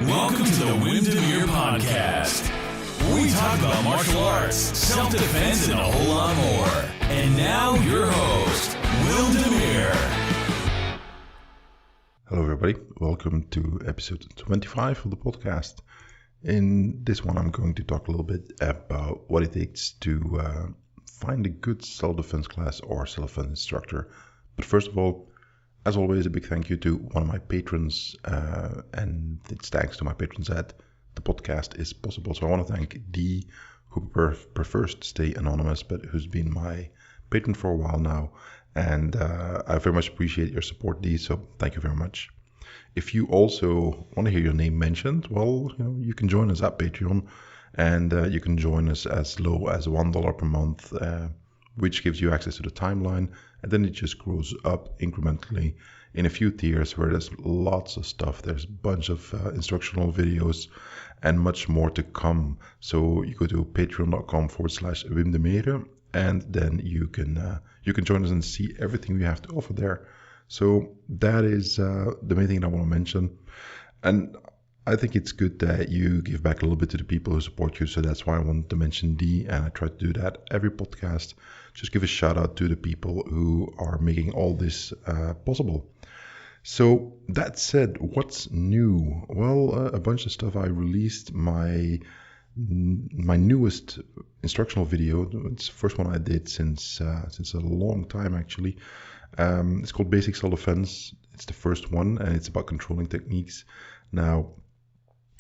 Welcome to the Demeere podcast. We talk about martial arts, self-defense, and a whole lot more. And now your host, Demeere. Hello everybody, welcome to episode 25 of the podcast. In this one I'm going to talk a little bit about what it takes to find a good self-defense class or self-defense instructor. But first of all, as always, a big thank you to one of my patrons, and it's thanks to my patrons that the podcast is possible. So I want to thank Dee, who prefers to stay anonymous, but who's been my patron for a while now. And I very much appreciate your support, Dee, so thank you very much. If you also want to hear your name mentioned, well, you can join us at Patreon, and you can join us as low as $1 per month, which gives you access to the timeline, and then it just grows up incrementally in a few tiers where there's lots of stuff. There's a bunch of instructional videos and much more to come. So you go to patreon.com/Wim Demeere, and then you can join us and see everything we have to offer there. So that is the main thing I want to mention. And I think it's good that you give back a little bit to the people who support you. So that's why I wanted to mention Dee, and I try to do that every podcast. Just give a shout out to the people who are making all this possible. So that said, what's new? Well, a bunch of stuff. I released my newest instructional video. It's the first one I did since a long time actually. It's called Basic Self-Defense. It's the first one, and it's about controlling techniques. Now,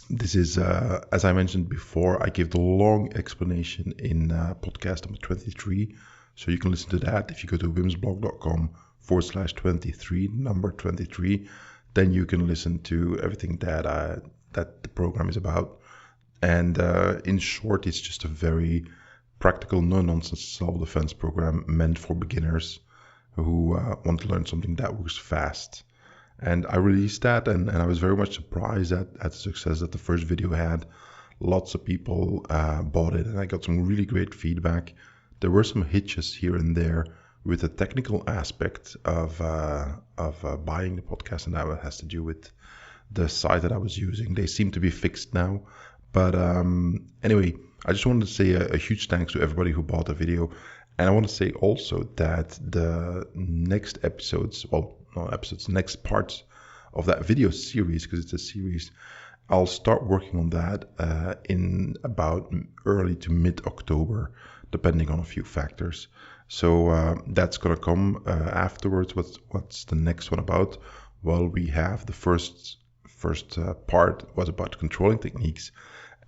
this is, as I mentioned before, I give the long explanation in podcast number 23. So you can listen to that if you go to wimsblog.com/23, number 23. Then you can listen to everything that the program is about. And in short, it's just a very practical, no-nonsense self-defense program meant for beginners who want to learn something that works fast. And I released that, and I was very much surprised at the success that the first video had. Lots of people bought it, and I got some really great feedback. There were some hitches here and there with the technical aspect of buying the podcast, and that has to do with the site that I was using. They seem to be fixed now. But anyway, I just wanted to say a huge thanks to everybody who bought the video. And I want to say also that the next next parts of that video series, because it's a series, I'll start working on that in about early to mid-October, depending on a few factors. So that's going to come afterwards. What's the next one about? Well, we have the first part was about controlling techniques,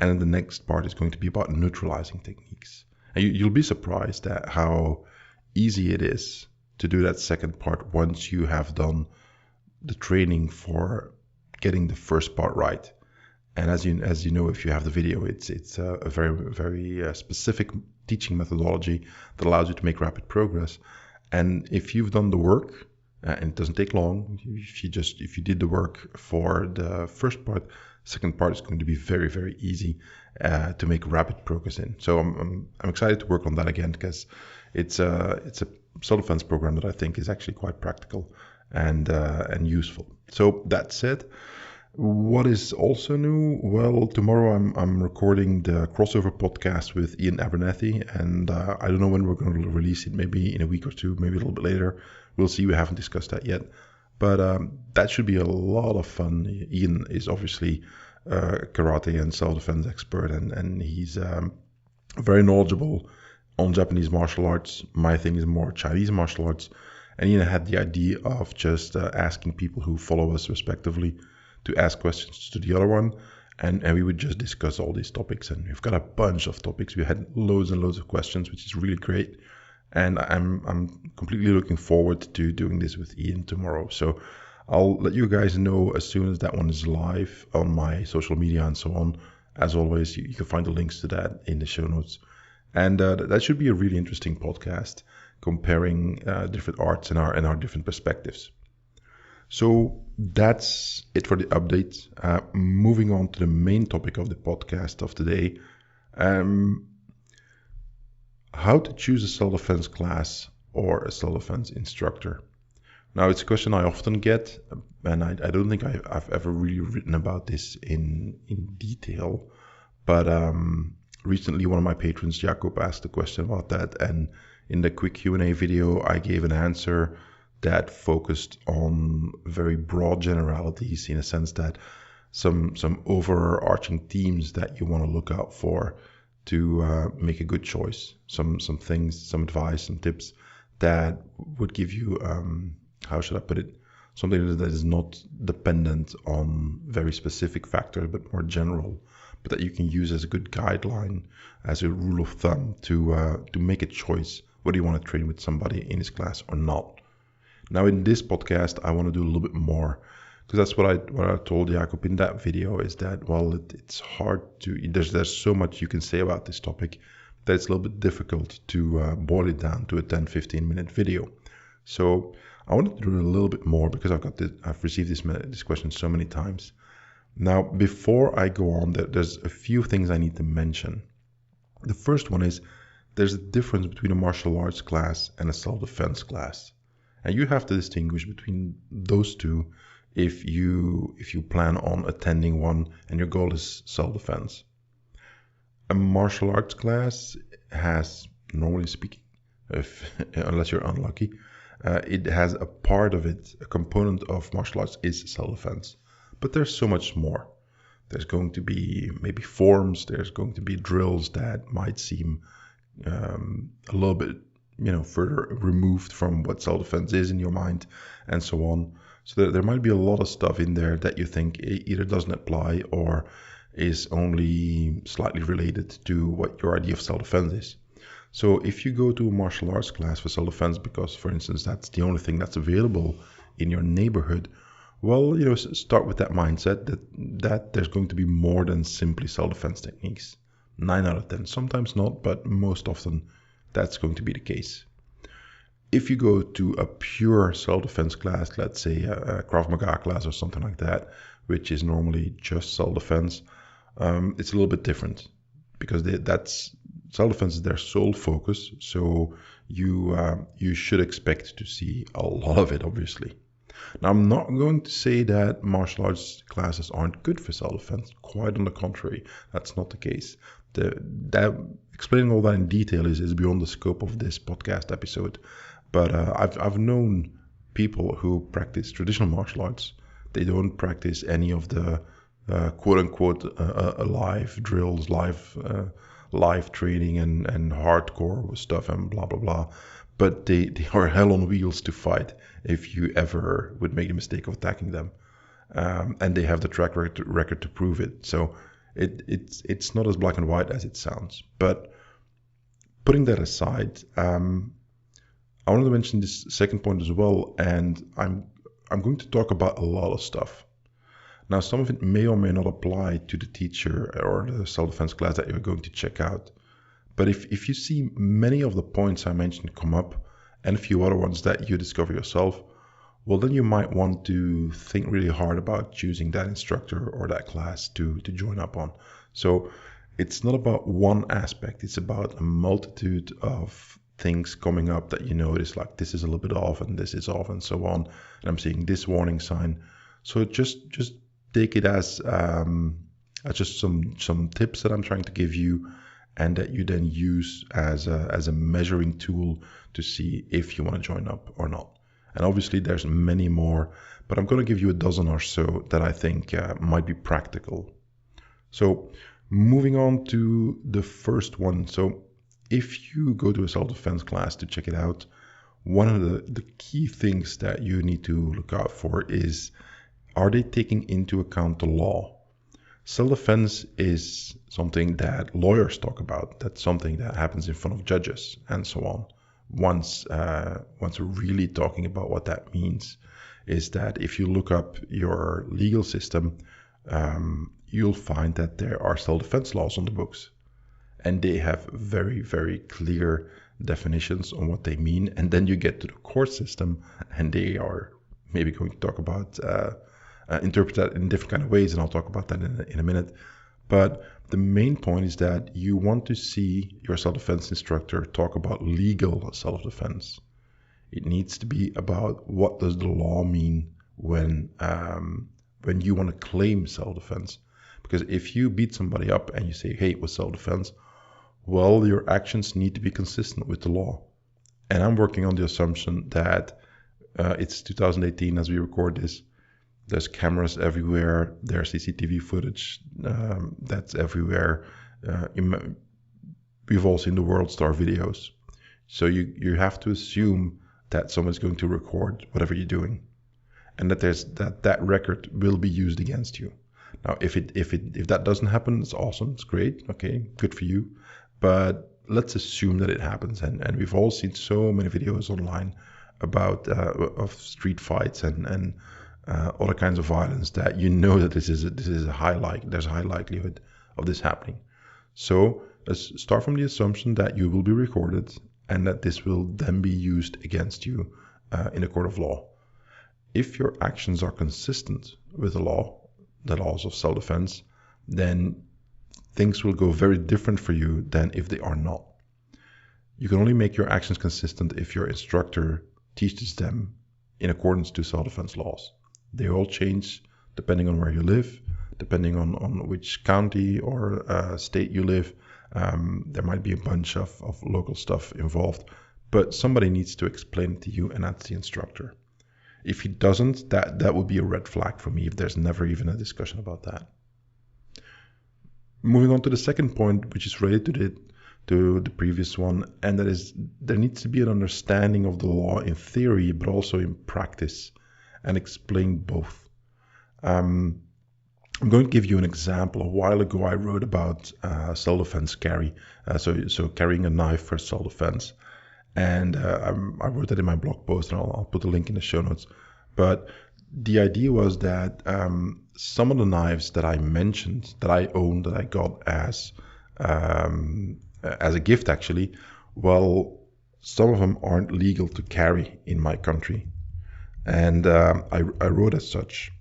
and then the next part is going to be about neutralizing techniques. And you'll be surprised at how easy it is to do that second part once you have done the training for getting the first part right. And as you know, if you have the video, it's a very, very specific teaching methodology that allows you to make rapid progress. And if you've done the work, and it doesn't take long, if you did the work for the first part, second part is going to be very, very easy to make rapid progress in. So I'm excited to work on that again, because it's a self-defense program that I think is actually quite practical and useful. So that said, what is also new? Well, tomorrow I'm recording the crossover podcast with Ian Abernethy, and I don't know when we're going to release it. Maybe in a week or two, maybe a little bit later. We'll see. We haven't discussed that yet. But that should be a lot of fun. Ian is obviously a karate and self-defense expert, and he's very knowledgeable on Japanese martial arts. My thing is more Chinese martial arts. And Ian had the idea of just asking people who follow us respectively to ask questions to the other one. And we would just discuss all these topics. And we've got a bunch of topics. We had loads and loads of questions, which is really great. And I'm completely looking forward to doing this with Ian tomorrow. So I'll let you guys know as soon as that one is live on my social media and so on. As always, you can find the links to that in the show notes. And that should be a really interesting podcast comparing different arts and our different perspectives. So that's it for the update. Moving on to the main topic of the podcast of today. How to choose a self-defense class or a self-defense instructor. Now, it's a question I often get, and I don't think I've ever really written about this in detail. But recently, one of my patrons, Jacob, asked a question about that, and in the quick Q&A video, I gave an answer that focused on very broad generalities, in a sense that some overarching themes that you want to look out for to make a good choice. Some things, some advice, some tips that would give you, how should I put it, something that is not dependent on very specific factors, but more general, but that you can use as a good guideline, as a rule of thumb to make a choice whether you want to train with somebody in this class or not. Now, in this podcast, I want to do a little bit more, because that's what I told Jacob in that video, is that, well, it's hard to, there's so much you can say about this topic that it's a little bit difficult to boil it down to a 10-15 minute video. So I wanted to do a little bit more, because I've received this question so many times. Now, before I go on, there's a few things I need to mention. The first one is there's a difference between a martial arts class and a self-defense class. And you have to distinguish between those two if you plan on attending one and your goal is self-defense. A martial arts class has, normally speaking, unless you're unlucky, it has a part of it, a component of martial arts is self-defense. But there's so much more. There's going to be maybe forms, there's going to be drills that might seem a little bit further removed from what self-defense is in your mind, and so on. So there might be a lot of stuff in there that you think either doesn't apply or is only slightly related to what your idea of self-defense is. So if you go to a martial arts class for self-defense because, for instance, that's the only thing that's available in your neighborhood, well, start with that mindset that there's going to be more than simply self-defense techniques. 9 out of 10, sometimes not, but most often that's going to be the case. If you go to a pure self-defense class, let's say a Krav Maga class or something like that, which is normally just self-defense, it's a little bit different, because self-defense is their sole focus. So you should expect to see a lot of it, obviously. Now, I'm not going to say that martial arts classes aren't good for self-defense. Quite on the contrary, that's not the case. Explaining all that in detail is beyond the scope of this podcast episode. But I've known people who practice traditional martial arts. They don't practice any of the quote-unquote live drills, live training and hardcore stuff and blah, blah, blah. But they are hell on wheels to fight if you ever would make the mistake of attacking them. And they have the track record to prove it. So it's not as black and white as it sounds. But putting that aside, I wanted to mention this second point as well, and I'm going to talk about a lot of stuff. Now, some of it may or may not apply to the teacher or the self-defense class that you're going to check out. But if you see many of the points I mentioned come up, and a few other ones that you discover yourself, well, then you might want to think really hard about choosing that instructor or that class to join up on. So it's not about one aspect, it's about a multitude of things coming up that you notice, like this is a little bit off and this is off and so on, and I'm seeing this warning sign. So just take it as just some tips that I'm trying to give you, and that you then use as a measuring tool to see if you want to join up or not. And obviously there's many more, but I'm going to give you a dozen or so that I think might be practical. So moving on to the first one. So if you go to a self-defense class to check it out, one of the key things that you need to look out for is, are they taking into account the law? Self-defense is something that lawyers talk about. That's something that happens in front of judges and so on. Once we're really talking about what that means, is that if you look up your legal system, you'll find that there are self-defense laws on the books. And they have very, very clear definitions on what they mean. And then you get to the court system, and they are maybe going to talk about interpret that in different kind of ways, and I'll talk about that in a minute. But the main point is that you want to see your self-defense instructor talk about legal self-defense. It needs to be about what does the law mean when you want to claim self-defense. Because if you beat somebody up and you say, hey, it was self-defense, well, your actions need to be consistent with the law. And I'm working on the assumption that it's 2018 as we record this. There's cameras everywhere. There's CCTV footage that's everywhere. We've all seen the World Star videos. So you have to assume that someone's going to record whatever you're doing, and that that record will be used against you. Now, if that doesn't happen, it's awesome. It's great. Okay, good for you. But let's assume that it happens, and we've all seen so many videos online about of street fights and other kinds of violence that you know that this is a there's a high likelihood of this happening. So let's start from the assumption that you will be recorded and that this will then be used against you in a court of law. If your actions are consistent with the laws of self-defense, then things will go very different for you than if they are not. You can only make your actions consistent if your instructor teaches them in accordance to self-defense laws. They all change depending on where you live, depending on which county or state you live. There might be a bunch of local stuff involved, but somebody needs to explain it to you, and that's the instructor. If he doesn't, that would be a red flag for me if there's never even a discussion about that. Moving on to the second point, which is related to the previous one, and that is there needs to be an understanding of the law in theory, but also in practice, and explain both. I'm going to give you an example. A while ago, I wrote about self-defense carry, so carrying a knife for self-defense. And I wrote that in my blog post, and I'll put the link in the show notes. But the idea was that some of the knives that I mentioned, that I own, that I got as a gift actually, well, some of them aren't legal to carry in my country. And I wrote as such.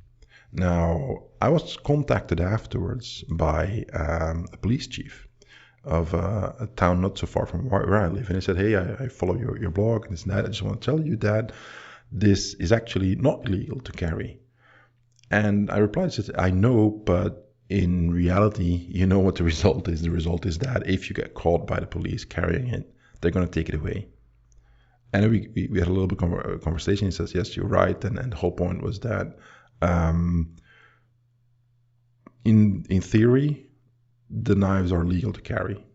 Now, I was contacted afterwards by a police chief of a town not so far from where I live. And he said, hey, I follow your blog and this and that. I just want to tell you that this is actually not illegal to carry. And I replied, I said, I know, but in reality, you know what the result is. The result is that if you get caught by the police carrying it, they're going to take it away. And we had a little bit of conversation. He says, yes, you're right. And the whole point was that in theory, the knives are legal to carry.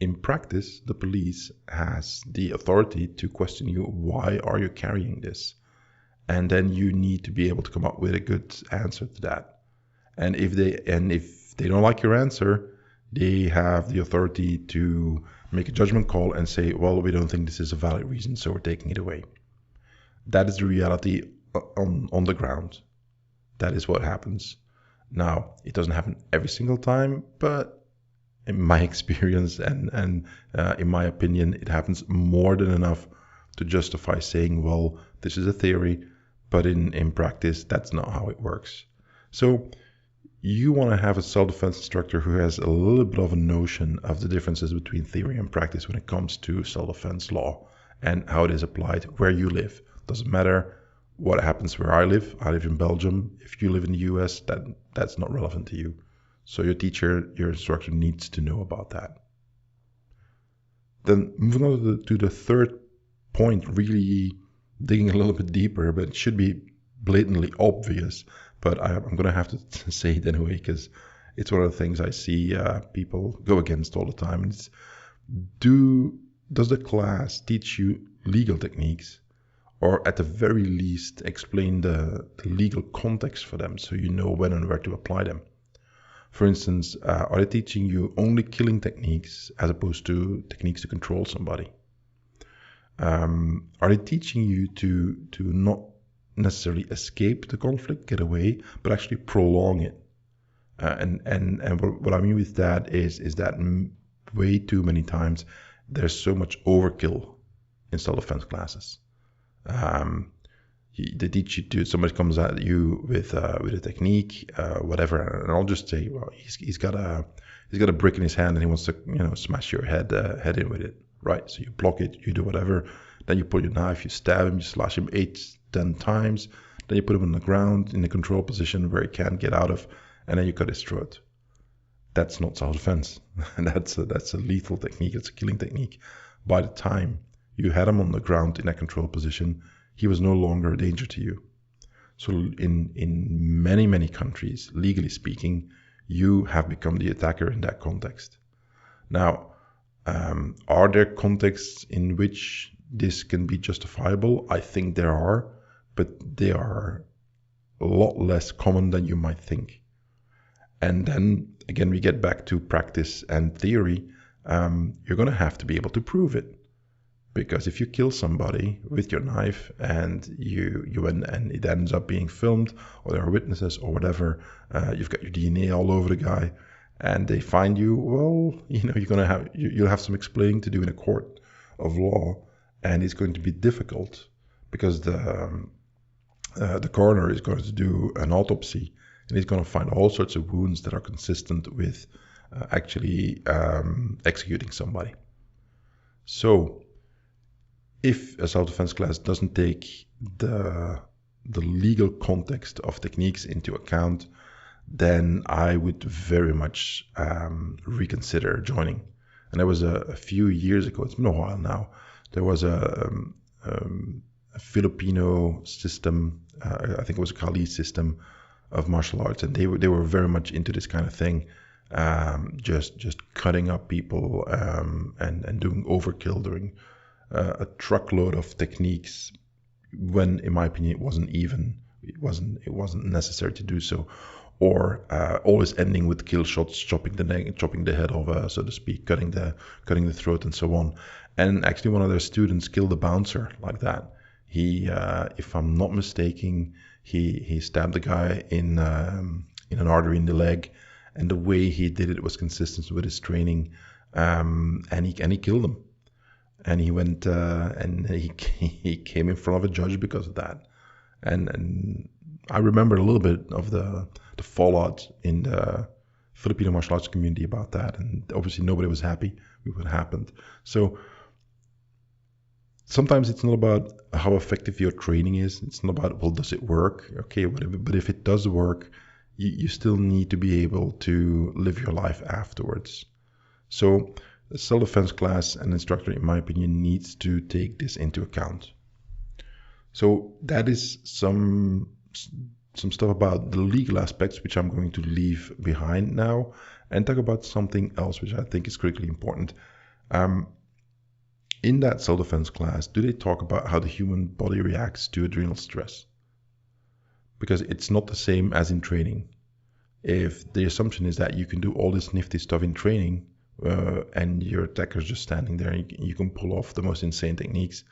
In practice, the police has the authority to question you, why are you carrying this? And then you need to be able to come up with a good answer to that. And if they don't like your answer, they have the authority to make a judgment call and say, well, we don't think this is a valid reason, so we're taking it away. That is the reality on the ground. That is what happens. Now, it doesn't happen every single time, but in my experience and in my opinion, it happens more than enough to justify saying, well, this is a theory, but in practice, that's not how it works. So you want to have a self-defense instructor who has a little bit of a notion of the differences between theory and practice when it comes to self-defense law and how it is applied where you live. Doesn't matter what happens where I live. I live in Belgium. If you live in the US, that's not relevant to you. So your teacher, your instructor needs to know about that. Then moving on to the third point, really digging a little bit deeper, but it should be blatantly obvious. But I'm going to have to say it anyway, because it's one of the things I see people go against all the time. It's, does the class teach you legal techniques? Or at the very least, explain the legal context for them so you know when and where to apply them. For instance, are they teaching you only killing techniques as opposed to techniques to control somebody? Are they teaching you to not necessarily escape the conflict, get away, but actually prolong it? And what I mean with that is that way too many times there's so much overkill in self-defense classes. They teach you to, somebody comes at you with a technique, whatever, and I'll just say, well, he's got a brick in his hand and he wants to, smash your head in with it, right? So you block it, you do whatever. Then you pull your knife, you stab him, you slash him 8-10 times. Then you put him on the ground in a control position where he can't get out of, and then you cut his throat. That's not self-defense. That's a lethal technique. It's a killing technique. By the time you had him on the ground in that control position, he was no longer a danger to you. So in many, many countries, legally speaking, you have become the attacker in that context. Now, are there contexts in which this can be justifiable? I think there are, but they are a lot less common than you might think. And then, again, we get back to practice and theory. You're going to have to be able to prove it. Because if you kill somebody with your knife and and it ends up being filmed, or there are witnesses or whatever, you've got your DNA all over the guy, and they find you, well, you'll have some explaining to do in a court of law, and it's going to be difficult because the coroner is going to do an autopsy, and he's going to find all sorts of wounds that are consistent with actually executing somebody. So if a self-defense class doesn't take the legal context of techniques into account, then I would very much reconsider joining. And that was a few years ago. It's been a while now. There was a Filipino system. I think it was a Kali system of martial arts, and they were very much into this kind of thing, just cutting up people and doing overkill, doing a truckload of techniques when, in my opinion, it wasn't necessary to do so, or always ending with kill shots, chopping the head off, so to speak, cutting the throat and so on. And actually, one of their students killed a bouncer like that. He, if I'm not mistaken, he stabbed the guy in an artery in the leg, and the way he did it was consistent with his training, and he killed him. And he went and he came in front of a judge because of that. And I remember a little bit of the fallout in the Filipino martial arts community about that. And obviously nobody was happy with what happened. So sometimes it's not about how effective your training is. It's not about, well, does it work? Okay, whatever. But if it does work, you still need to be able to live your life afterwards. So the self-defense class and instructor, in my opinion, needs to take this into account. So that is some stuff about the legal aspects, which I'm going to leave behind now, and talk about something else, which I think is critically important. In that self-defense class, do they talk about how the human body reacts to adrenal stress? Because it's not the same as in training. If the assumption is that you can do all this nifty stuff in training, and your attacker's just standing there and you can pull off the most insane techniques,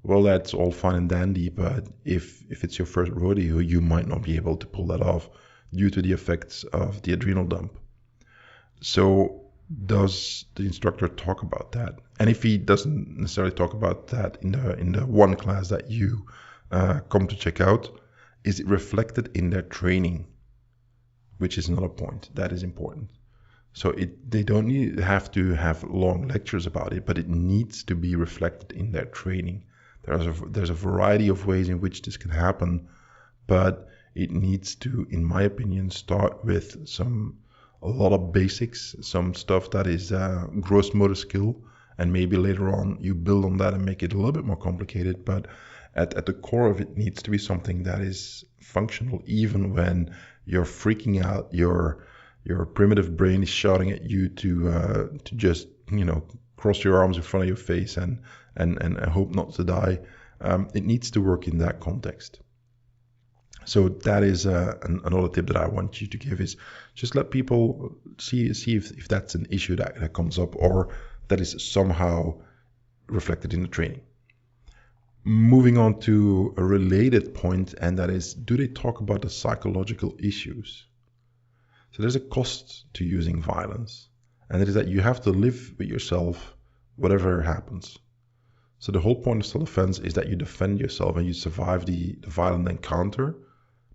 well, that's all fine and dandy, but if it's your first rodeo, you might not be able to pull that off due to the effects of the adrenal dump. So does the instructor talk about that? And if he doesn't necessarily talk about that in the one class that you come to check out, is it reflected in their training? Which is another point that is important. So they don't have to have long lectures about it, but it needs to be reflected in their training. There's a variety of ways in which this can happen, but it needs to, in my opinion, start with a lot of basics, some stuff that is gross motor skill, and maybe later on you build on that and make it a little bit more complicated. But at the core of it needs to be something that is functional, even when you're freaking out, your primitive brain is shouting at you to just cross your arms in front of your face and hope not to die. It needs to work in that context. So that is another tip that I want you to give, is just let people see if that's an issue that comes up or that is somehow reflected in the training. Moving on to a related point, and that is, do they talk about the psychological issues? So there's a cost to using violence, and it is that you have to live with yourself whatever happens. So the whole point of self-defense is that you defend yourself and you survive the violent encounter,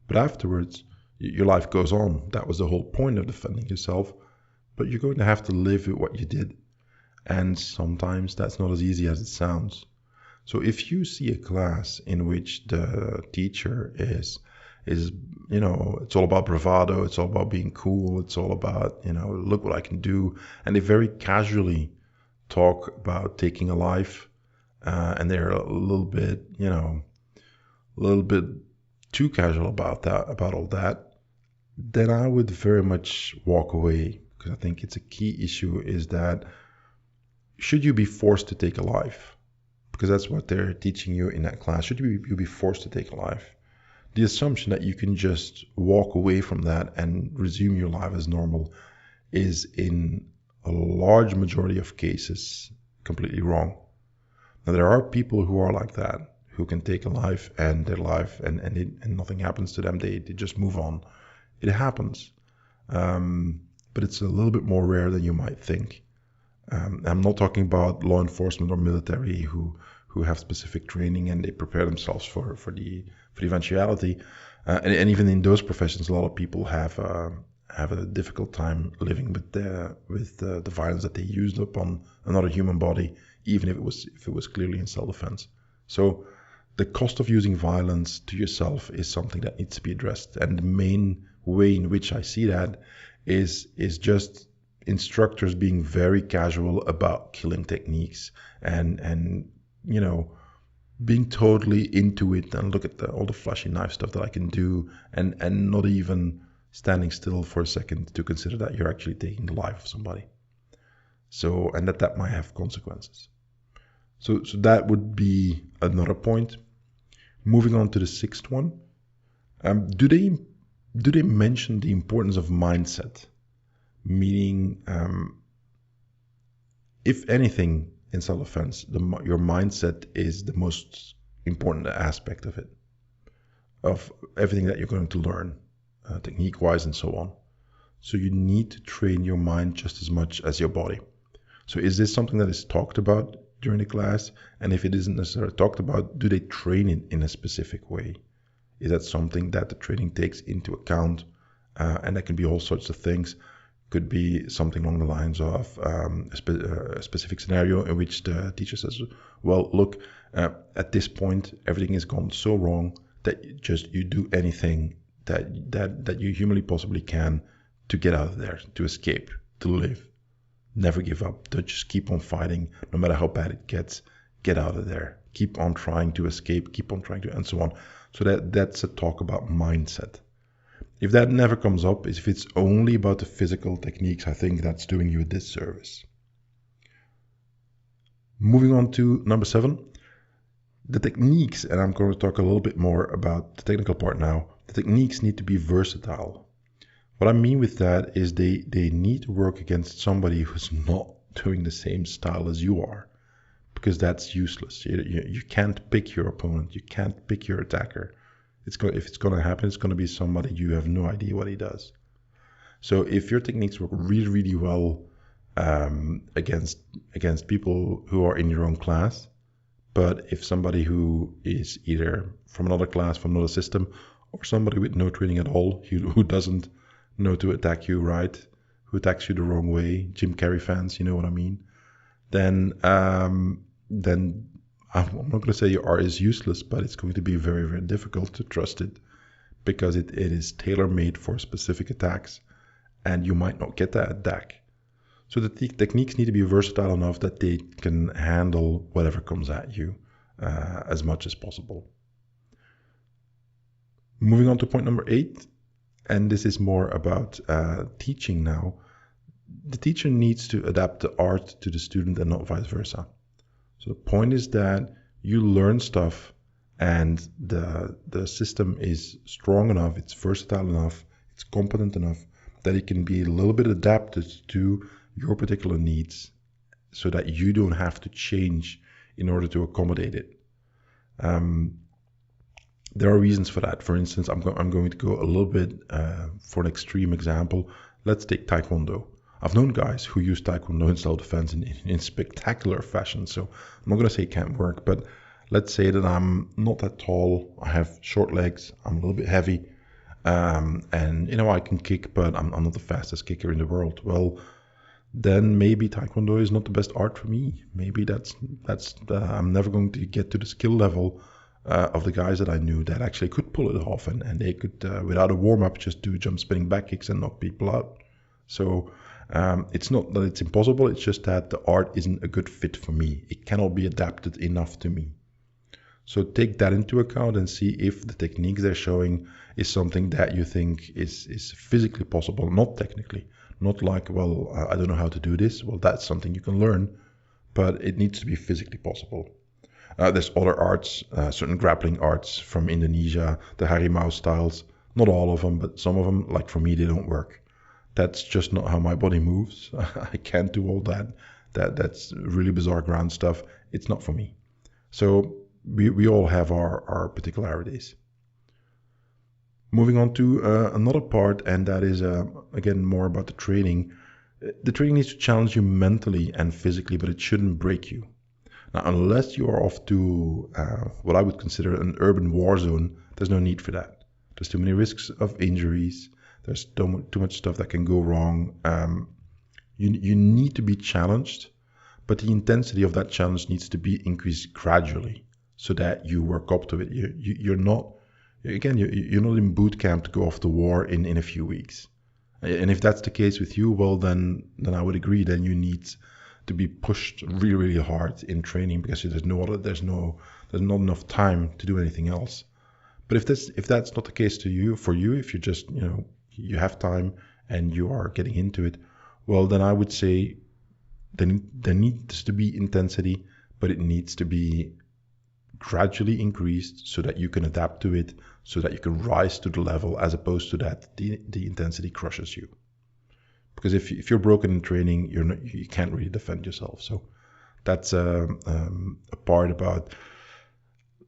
but afterwards your life goes on. That was the whole point of defending yourself, but you're going to have to live with what you did, and sometimes that's not as easy as it sounds. So if you see a class in which the teacher is it's all about bravado, it's all about being cool, it's all about, look what I can do, and they very casually talk about taking a life, and they're a little bit too casual about all that, then I would very much walk away, because I think it's a key issue is that should you be forced to take a life? Because that's what they're teaching you in that class. Should you be forced to take a life? The assumption that you can just walk away from that and resume your life as normal is in a large majority of cases completely wrong. Now, there are people who are like that, who can take a life and their life and nothing happens to them. They just move on. It happens. But it's a little bit more rare than you might think. I'm not talking about law enforcement or military who have specific training and they prepare themselves for the eventuality. And even in those professions, a lot of people have a difficult time living with the violence that they used upon another human body, even if it was clearly in self-defense. So the cost of using violence to yourself is something that needs to be addressed. And the main way in which I see that is just instructors being very casual about killing techniques and being totally into it and look at all the flashy knife stuff that I can do and not even standing still for a second to consider that you're actually taking the life of somebody. So, and that might have consequences. So that would be another point. Moving on to the sixth one. Do they mention the importance of mindset? Meaning, if anything in self-defense, your mindset is the most important aspect of it, of everything that you're going to learn, technique-wise and so on. So you need to train your mind just as much as your body. So is this something that is talked about during the class? And if it isn't necessarily talked about, do they train it in a specific way? Is that something that the training takes into account? And that can be all sorts of things. Could be something along the lines of a specific scenario in which the teacher says, well, look, at this point, everything has gone so wrong that you do anything that you humanly possibly can to get out of there, to escape, to live. Never give up. Don't just keep on fighting, no matter how bad it gets. Get out of there. Keep on trying to escape, keep on trying to, and so on. So that's a talk about mindset. If that never comes up, if it's only about the physical techniques, I think that's doing you a disservice. Moving on to number 7, the techniques, and I'm going to talk a little bit more about the technical part now. The techniques need to be versatile. What I mean with that is they need to work against somebody who's not doing the same style as you are, because that's useless. You can't pick your opponent. You can't pick your attacker. If it's going to happen, it's going to be somebody you have no idea what he does. So if your techniques work really, really well against people who are in your own class, but if somebody who is either from another class, from another system, or somebody with no training at all, who doesn't know to attack you right, who attacks you the wrong way, Jim Carrey fans, you know what I mean, then I'm not going to say your art is useless, but it's going to be very, very difficult to trust it because it is tailor-made for specific attacks and you might not get that attack. So the techniques need to be versatile enough that they can handle whatever comes at you as much as possible. Moving on to point number 8, and this is more about teaching now. The teacher needs to adapt the art to the student and not vice versa. So the point is that you learn stuff and the system is strong enough, it's versatile enough, it's competent enough that it can be a little bit adapted to your particular needs so that you don't have to change in order to accommodate it. There are reasons for that. For instance, I'm going to go a little bit for an extreme example. Let's take Taekwondo. I've known guys who use Taekwondo in self-defense in spectacular fashion. So I'm not going to say it can't work, but let's say that I'm not that tall. I have short legs. I'm a little bit heavy. And, I can kick, but I'm not the fastest kicker in the world. Well, then maybe Taekwondo is not the best art for me. Maybe I'm never going to get to the skill level of the guys that I knew that actually could pull it off, and they could, without a warm-up, just do jump spinning back kicks and knock people out. So it's not that it's impossible, it's just that the art isn't a good fit for me. It cannot be adapted enough to me. So take that into account and see if the techniques they're showing is something that you think is physically possible, not technically. Not like, well, I don't know how to do this. Well, that's something you can learn, but it needs to be physically possible. There's other arts, certain grappling arts from Indonesia, the harimau styles. Not all of them, but some of them, like for me, they don't work. That's just not how my body moves. I can't do all that. That's really bizarre ground stuff. It's not for me. So we all have our particularities. Moving on to another part, and that is, again, more about the training. The training needs to challenge you mentally and physically, but it shouldn't break you. Now, unless you are off to what I would consider an urban war zone, there's no need for that. There's too many risks of injuries. There's too much stuff that can go wrong. You need to be challenged, but the intensity of that challenge needs to be increased gradually so that you work up to it. You're not in boot camp to go off to war in a few weeks. And if that's the case with you, well, then I would agree. Then you need to be pushed really, really hard in training because there's not enough time to do anything else. But if that's not the case for you, if you just you have time and you are getting into it, well, then I would say there needs to be intensity, but it needs to be gradually increased so that you can adapt to it, so that you can rise to the level, as opposed to that the intensity crushes you. Because if you're broken in training, you can't really defend yourself. So that's a part about.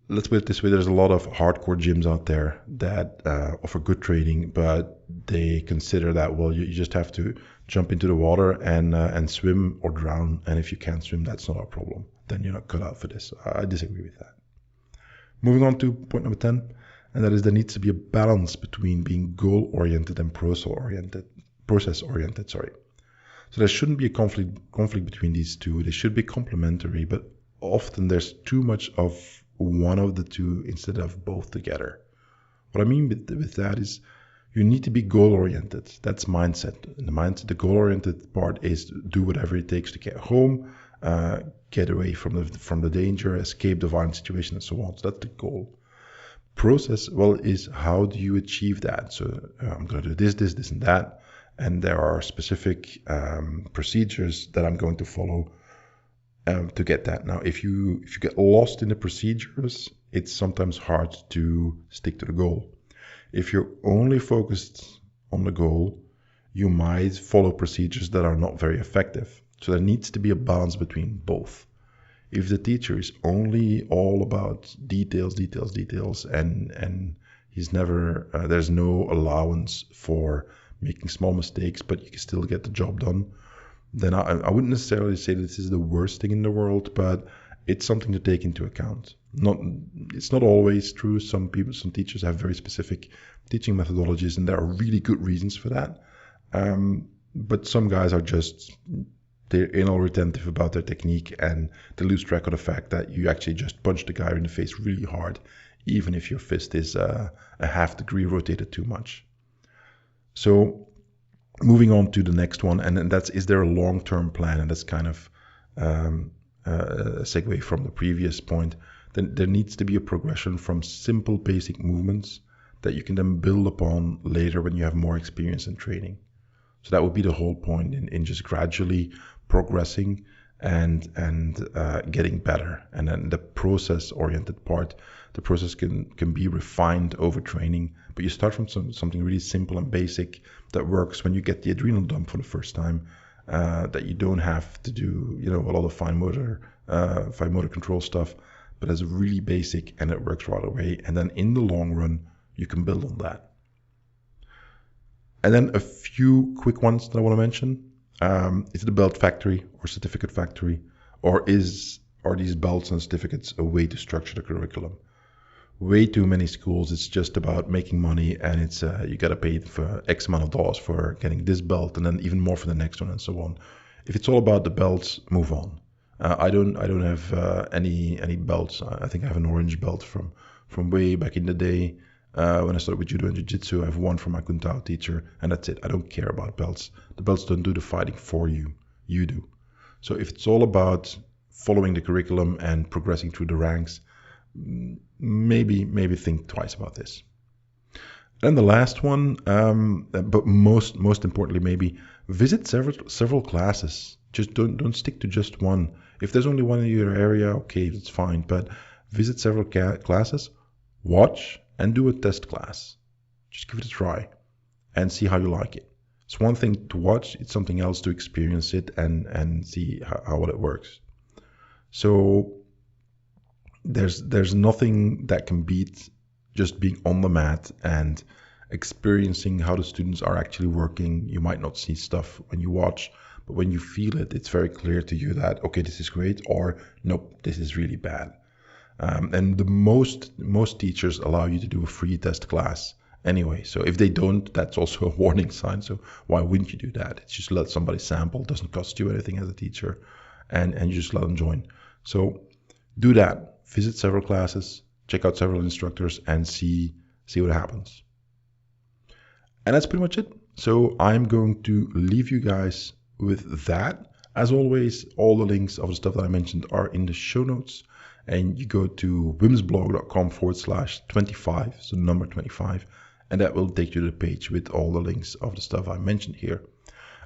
Let's put it this way: there's a lot of hardcore gyms out there that offer good training, but they consider that, well, you just have to jump into the water and swim or drown, and if you can't swim, that's not a problem. Then you're not cut out for this. I disagree with that. Moving on to point number 10, and that is there needs to be a balance between being goal-oriented and process-oriented. So there shouldn't be a conflict between these two. They should be complementary, but often there's too much of one of the two instead of both together. What I mean with that is you need to be goal-oriented. That's mindset. And the goal-oriented part is do whatever it takes to get home, get away from the danger, escape the violent situation, and so on. So that's the goal. Process, well, is how do you achieve that? So I'm going to do this, and that, and there are specific procedures that I'm going to follow to get that. Now, if you get lost in the procedures, it's sometimes hard to stick to the goal. If you're only focused on the goal, you might follow procedures that are not very effective. So there needs to be a balance between both. If the teacher is only all about details, and he's never, there's no allowance for making small mistakes, but you can still get the job done, then I wouldn't necessarily say that this is the worst thing in the world, but it's something to take into account. It's not always true. Some teachers have very specific teaching methodologies, and there are really good reasons for that. But some guys are they're anal retentive about their technique, and they lose track of the fact that you actually just punch the guy in the face really hard, even if your fist is a half degree rotated too much. So moving on to the next one, and that's, is there a long-term plan? And that's kind of a segue from the previous point. Then there needs to be a progression from simple basic movements that you can then build upon later when you have more experience in training. So that would be the whole point in just gradually progressing and getting better. And then the process-oriented part, the process can be refined over training, but you start from something really simple and basic that works when you get the adrenal dump for the first time, that you don't have to do a lot of fine motor control stuff, but it's really basic and it works right away. And then in the long run, you can build on that. And then a few quick ones that I want to mention. Is it a belt factory or certificate factory? Or are these belts and certificates a way to structure the curriculum? Way too many schools, it's just about making money, and it's you got to pay for X amount of dollars for getting this belt, and then even more for the next one, and so on. If it's all about the belts, move on. I don't have any belts. I think I have an orange belt from way back in the day when I started with judo and jiu-jitsu. I have one from my Kun Tao teacher, and that's it. I don't care about belts. The belts don't do the fighting for you. You do. So if it's all about following the curriculum and progressing through the ranks, maybe think twice about this. And the last one, but most importantly, maybe visit several classes. Just don't stick to just one. If there's only one in your area, okay, that's fine. But visit several classes, watch, and do a test class. Just give it a try and see how you like it. It's one thing to watch; it's something else to experience it and see how it works. So there's nothing that can beat just being on the mat and experiencing how the students are actually working. You might not see stuff when you watch, but when you feel it, it's very clear to you that, okay, this is great, or nope, this is really bad. And the most teachers allow you to do a free test class anyway. So if they don't, that's also a warning sign. So why wouldn't you do that? It's just let somebody sample. It doesn't cost you anything as a teacher, and you just let them join. So do that. Visit several classes, check out several instructors, and see what happens. And that's pretty much it. So I'm going to leave you guys with that. As always, all the links of the stuff that I mentioned are in the show notes. And you go to wimsblog.com/25, so number 25, and that will take you to the page with all the links of the stuff I mentioned here.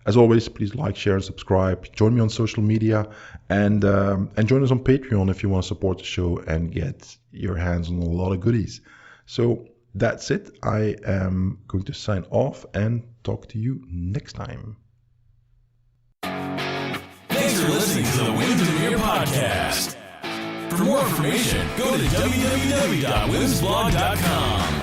As always, please like, share, and subscribe. Join me on social media, and join us on Patreon if you want to support the show and get your hands on a lot of goodies. So that's it. I am going to sign off and talk to you next time. Thanks for listening to the Demeere podcast. For more information, go to www.wimsblog.com.